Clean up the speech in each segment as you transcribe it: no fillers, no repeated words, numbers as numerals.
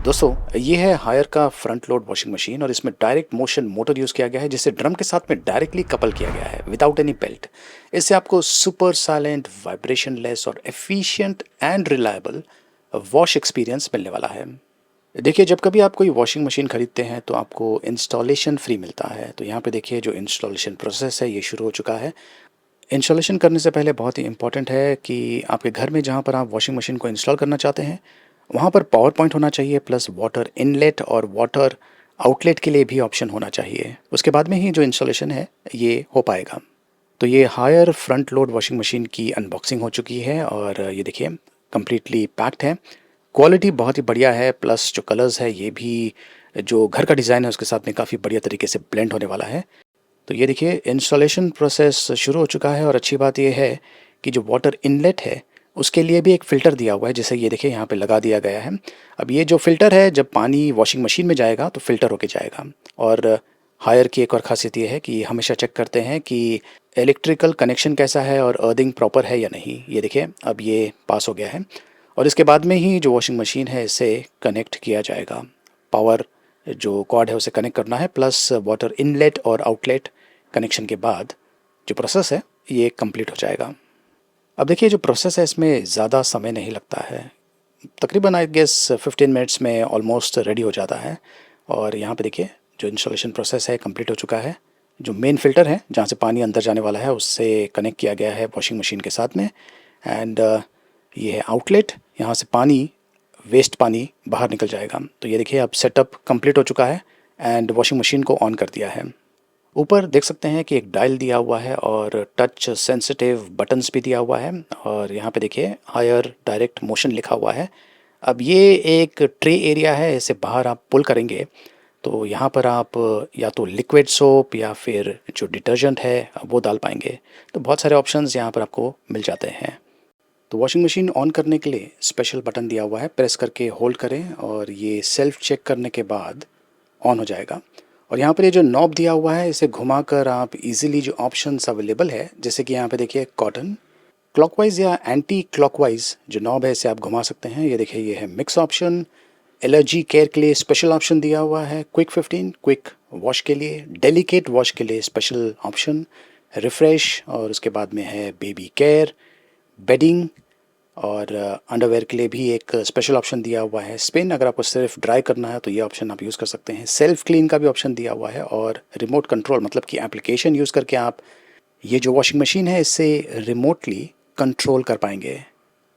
दोस्तों ये है हायर का फ्रंट लोड वॉशिंग मशीन और इसमें डायरेक्ट मोशन मोटर यूज़ किया गया है जिसे ड्रम के साथ में डायरेक्टली कपल किया गया है विदाउट एनी बेल्ट। इससे आपको सुपर साइलेंट वाइब्रेशन लेस और efficient and reliable wash experience मिलने वाला है। देखिए, जब कभी आप कोई वॉशिंग मशीन खरीदते हैं तो आपको इंस्टॉलेशन फ्री मिलता है। तो यहाँ पे देखिए जो इंस्टॉलेशन प्रोसेस है ये शुरू हो चुका है। इंस्टॉलेशन करने से पहले बहुत ही इंपॉर्टेंट है कि आपके घर में जहाँ पर आप वॉशिंग मशीन को इंस्टॉल करना चाहते हैं वहाँ पर पावर पॉइंट होना चाहिए, प्लस वाटर इनलेट और वाटर आउटलेट के लिए भी ऑप्शन होना चाहिए। उसके बाद में ही जो इंस्टॉलेशन है ये हो पाएगा। तो ये higher front load washing machine की अनबॉक्सिंग हो चुकी है और ये देखिए कम्प्लीटली पैक्ड है। क्वालिटी बहुत ही बढ़िया है, प्लस जो कलर्स है ये भी जो घर का डिज़ाइन है उसके साथ में काफ़ी बढ़िया तरीके से ब्लेंड होने वाला है। तो ये देखिए इंस्टॉलेशन प्रोसेस शुरू हो चुका है और अच्छी बात ये है कि जो वाटर इनलेट है उसके लिए भी एक फ़िल्टर दिया हुआ है, जैसे ये देखिए यहाँ पे लगा दिया गया है। अब ये जो फ़िल्टर है जब पानी वॉशिंग मशीन में जाएगा तो फ़िल्टर होके जाएगा। और हायर की एक और ख़ासियत ये है कि हमेशा चेक करते हैं कि इलेक्ट्रिकल कनेक्शन कैसा है और अर्थिंग प्रॉपर है या नहीं। ये देखिए अब ये पास हो गया है और इसके बाद में ही जो वॉशिंग मशीन है इसे कनेक्ट किया जाएगा। पावर जो कॉर्ड है उसे कनेक्ट करना है, प्लस वाटर इनलेट और आउटलेट कनेक्शन के बाद जो प्रोसेस है ये कंप्लीट हो जाएगा। अब देखिए जो प्रोसेस है इसमें ज़्यादा समय नहीं लगता है, तकरीबन आई गेस 15 मिनट्स में ऑलमोस्ट रेडी हो जाता है। और यहाँ पे देखिए जो इंस्टॉलेशन प्रोसेस है कंप्लीट हो चुका है। जो मेन फ़िल्टर है जहाँ से पानी अंदर जाने वाला है उससे कनेक्ट किया गया है वॉशिंग मशीन के साथ में। एंड ये है आउटलेट, यहाँ से पानी वेस्ट पानी बाहर निकल जाएगा। तो ये देखिए अब सेटअप कंप्लीट हो चुका है एंड वॉशिंग मशीन को ऑन कर दिया है। ऊपर देख सकते हैं कि एक डायल दिया हुआ है और टच सेंसिटिव बटन्स भी दिया हुआ है और यहाँ पे देखिए हायर डायरेक्ट मोशन लिखा हुआ है। अब ये एक ट्रे एरिया है, इसे बाहर आप पुल करेंगे तो यहाँ पर आप या तो लिक्विड सोप या फिर जो डिटर्जेंट है वो डाल पाएंगे। तो बहुत सारे ऑप्शंस यहाँ पर आपको मिल जाते हैं। तो वॉशिंग मशीन ऑन करने के लिए स्पेशल बटन दिया हुआ है, प्रेस करके होल्ड करें और ये सेल्फ चेक करने के बाद ऑन हो जाएगा। और यहाँ पर ये जो नॉब दिया हुआ है इसे घुमाकर आप इजीली जो ऑप्शंस अवेलेबल है, जैसे कि यहाँ पे देखिए कॉटन, क्लॉकवाइज या एंटी क्लॉकवाइज जो नॉब है इसे आप घुमा सकते हैं। ये देखिए ये है मिक्स ऑप्शन, एलर्जी केयर के लिए स्पेशल ऑप्शन दिया हुआ है, क्विक 15 क्विक वॉश के लिए, डेलिकेट वॉश के लिए स्पेशल ऑप्शन, रिफ्रेश, और उसके बाद में है बेबी केयर, बेडिंग, और अंडरवेयर के लिए भी एक स्पेशल ऑप्शन दिया हुआ है, स्पिन। अगर आपको सिर्फ ड्राई करना है तो ये ऑप्शन आप यूज़ कर सकते हैं। सेल्फ क्लीन का भी ऑप्शन दिया हुआ है और रिमोट कंट्रोल, मतलब कि एप्लीकेशन यूज़ करके आप ये जो वॉशिंग मशीन है इससे रिमोटली कंट्रोल कर पाएंगे।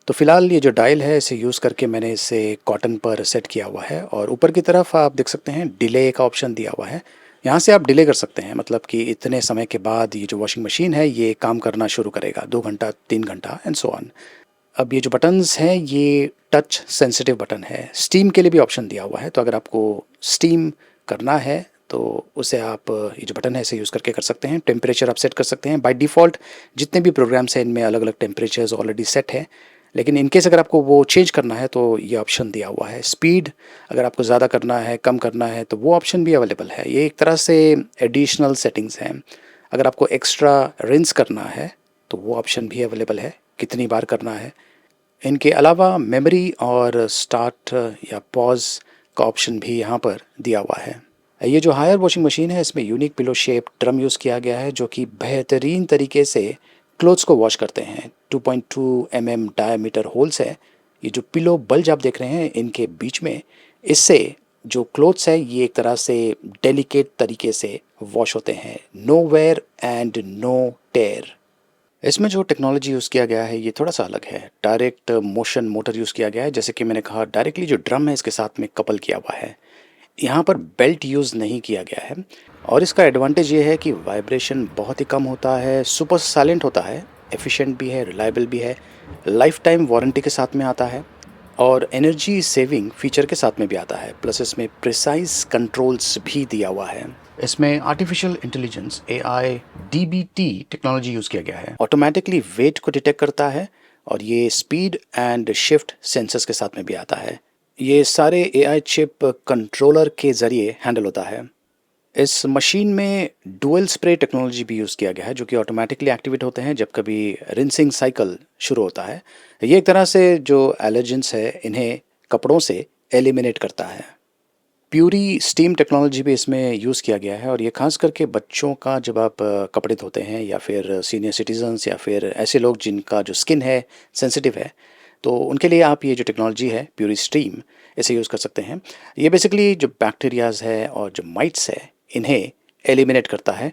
तो फ़िलहाल ये जो डायल है इसे यूज़ करके मैंने इसे कॉटन पर सेट किया हुआ है और ऊपर की तरफ आप देख सकते हैं डिले का ऑप्शन दिया हुआ है। यहाँ से आप डिले कर सकते हैं, मतलब कि इतने समय के बाद ये जो वॉशिंग मशीन है ये काम करना शुरू करेगा, 2 घंटा 3 घंटा एंड सो ऑन। अब ये जो बटन्स हैं ये टच सेंसिटिव बटन है। स्टीम के लिए भी ऑप्शन दिया हुआ है, तो अगर आपको स्टीम करना है तो उसे आप ये जो बटन है इसे यूज़ करके कर सकते हैं। टेम्परेचर आप सेट कर सकते हैं। बाय डिफ़ॉल्ट जितने भी प्रोग्राम्स हैं इनमें अलग अलग टेम्परेचर्स ऑलरेडी सेट है, लेकिन इनकेस अगर आपको वो चेंज करना है तो ये ऑप्शन दिया हुआ है। स्पीड अगर आपको ज़्यादा करना है कम करना है तो वो ऑप्शन भी अवेलेबल है। ये एक तरह से एडिशनल सेटिंग्स हैं। अगर आपको एक्स्ट्रा रिंस करना है तो वो ऑप्शन भी अवेलेबल है, कितनी बार करना है। इनके अलावा मेमोरी और स्टार्ट या पॉज का ऑप्शन भी यहाँ पर दिया हुआ है। ये जो हायर वॉशिंग मशीन है इसमें unique pillow shape drum use किया गया है जो कि बेहतरीन तरीके से क्लोथ्स को वॉश करते हैं। 2.2 mm डायमीटर होल्स है। ये जो पिलो बल्ज आप देख रहे हैं इनके बीच में, इससे जो क्लोथ्स है ये एक तरह से डेलिकेट तरीके से वॉश होते हैं। नो वेयर एंड नो टेयर। इसमें जो टेक्नोलॉजी यूज़ किया गया है ये थोड़ा सा अलग है। डायरेक्ट मोशन मोटर यूज़ किया गया है, जैसे कि मैंने कहा डायरेक्टली जो ड्रम है इसके साथ में कपल किया हुआ है। यहाँ पर बेल्ट यूज़ नहीं किया गया है और इसका एडवांटेज ये है कि वाइब्रेशन बहुत ही कम होता है, सुपर साइलेंट होता है, एफिशिएंट भी है, रिलायबल भी है, लाइफ टाइम वारंटी के साथ में आता है और एनर्जी सेविंग फीचर के साथ में भी आता है। प्लस इसमें प्रिसाइज कंट्रोल्स भी दिया हुआ है। इसमें artificial intelligence AI DBT technology use किया गया है। ऑटोमेटिकली वेट को डिटेक्ट करता है और ये स्पीड एंड शिफ्ट सेंसर्स के साथ में भी आता है। ये सारे AI चिप कंट्रोलर के ज़रिए हैंडल होता है। इस मशीन में डुअल स्प्रे टेक्नोलॉजी भी यूज़ किया गया है जो कि ऑटोमेटिकली एक्टिवेट होते हैं जब कभी रिंसिंग साइकिल शुरू होता है। ये एक तरह से जो एलर्जेंस है इन्हें कपड़ों से एलिमिनेट करता है। प्यूरी स्टीम टेक्नोलॉजी भी इसमें यूज़ किया गया है और ये खास करके बच्चों का जब आप कपड़े धोते हैं या फिर सीनियर सिटीजन्स या फिर ऐसे लोग जिनका जो स्किन है सेंसिटिव है, तो उनके लिए आप ये जो टेक्नोलॉजी है प्यूरी स्टीम, इसे यूज़ कर सकते हैं। ये बेसिकली जो बैक्टीरियाज है और जो माइट्स है इन्हें एलिमिनेट करता है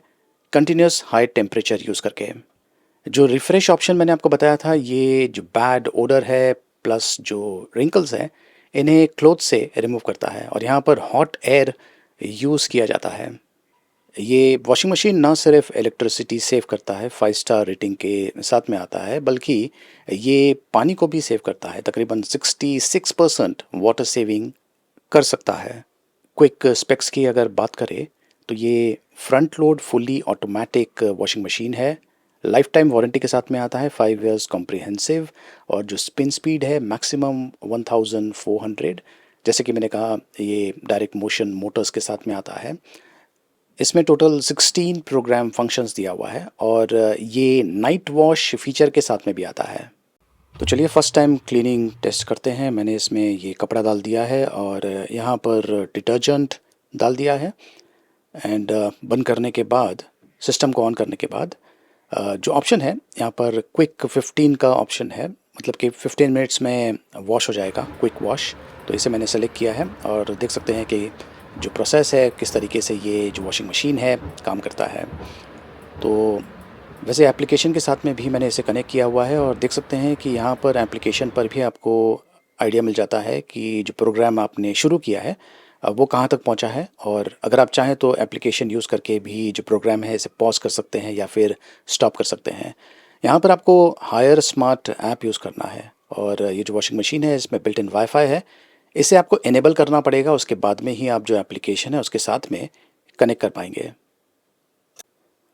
कंटिन्यूस हाई टेम्परेचर यूज़ करके। जो रिफ़्रेश ऑप्शन मैंने आपको बताया था, ये जो बैड ओडर है प्लस जो रिंकल्स हैं इन्हें क्लोथ से रिमूव करता है और यहाँ पर हॉट एयर यूज़ किया जाता है। ये वॉशिंग मशीन ना सिर्फ इलेक्ट्रिसिटी सेव करता है 5 स्टार रेटिंग के साथ में आता है, बल्कि ये पानी को भी सेव करता है। तकरीबन 66% वाटर सेविंग कर सकता है। क्विक स्पेक्स की अगर बात करें तो ये front load fully automatic washing machine है। लाइफ टाइम वारंटी के साथ में आता है, 5 इयर्स कॉम्प्रिहेंसिव, और जो स्पिन स्पीड है मैक्सिमम 1400। जैसे कि मैंने कहा ये डायरेक्ट मोशन मोटर्स के साथ में आता है। इसमें टोटल 16 प्रोग्राम फंक्शंस दिया हुआ है और ये नाइट वॉश फीचर के साथ में भी आता है। तो चलिए फर्स्ट टाइम क्लीनिंग टेस्ट करते हैं। मैंने इसमें ये कपड़ा डाल दिया है और यहाँ पर डिटर्जेंट डाल दिया है एंड बंद करने के बाद, सिस्टम को ऑन करने के बाद जो ऑप्शन है यहाँ पर क्विक 15 का ऑप्शन है, मतलब कि 15 मिनट्स में वॉश हो जाएगा, क्विक वॉश। तो इसे मैंने सेलेक्ट किया है और देख सकते हैं कि जो प्रोसेस है किस तरीके से ये जो वॉशिंग मशीन है काम करता है। तो वैसे एप्लीकेशन के साथ में भी मैंने इसे कनेक्ट किया हुआ है और देख सकते हैं कि यहाँ पर एप्लीकेशन पर भी आपको आइडिया मिल जाता है कि जो प्रोग्राम आपने शुरू किया है वो कहाँ तक पहुँचा है। और अगर आप चाहें तो एप्लीकेशन यूज़ करके भी जो प्रोग्राम है इसे पॉज कर सकते हैं या फिर स्टॉप कर सकते हैं। यहाँ पर आपको हायर स्मार्ट ऐप यूज़ करना है और ये जो वॉशिंग मशीन है इसमें बिल्ट इन वाईफाई है, इसे आपको इनेबल करना पड़ेगा। उसके बाद में ही आप जो एप्लीकेशन है उसके साथ में कनेक्ट कर पाएंगे।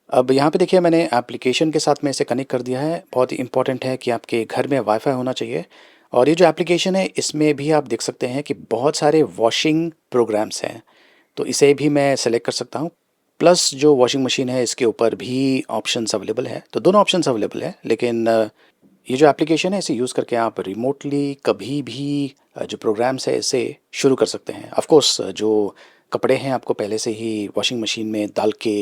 अब यहाँ पे देखिए मैंने एप्लीकेशन के साथ में इसे कनेक्ट कर दिया है। बहुत ही इंपॉर्टेंट है कि आपके घर में वाईफाई होना चाहिए। और ये जो एप्लीकेशन है इसमें भी आप देख सकते हैं कि बहुत सारे वॉशिंग प्रोग्राम्स हैं, तो इसे भी मैं सेलेक्ट कर सकता हूँ। प्लस जो वॉशिंग मशीन है इसके ऊपर भी ऑप्शंस अवेलेबल है, तो दोनों ऑप्शंस अवेलेबल है। लेकिन ये जो एप्लीकेशन है इसे यूज़ करके आप रिमोटली कभी भी जो प्रोग्राम्स है इसे शुरू कर सकते हैं। ऑफ कोर्स जो कपड़े हैं आपको पहले से ही वॉशिंग मशीन में डाल के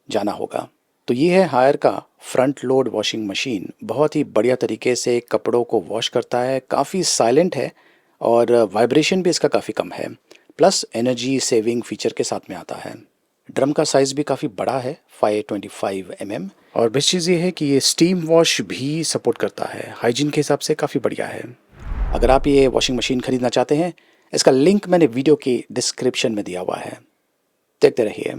जाना होगा। तो ये है हायर का फ्रंट लोड वॉशिंग मशीन। बहुत ही बढ़िया तरीके से कपड़ों को वॉश करता है, काफ़ी साइलेंट है और वाइब्रेशन भी इसका काफ़ी कम है। प्लस एनर्जी सेविंग फीचर के साथ में आता है। ड्रम का साइज़ भी काफ़ी बड़ा है, 525 mm। और बेस्ट चीज़ ये है कि ये स्टीम वॉश भी सपोर्ट करता है। हाइजीन के हिसाब से काफ़ी बढ़िया है। अगर आप ये वॉशिंग मशीन ख़रीदना चाहते हैं, इसका लिंक मैंने वीडियो की डिस्क्रिप्शन में दिया हुआ है, देखते रहिए।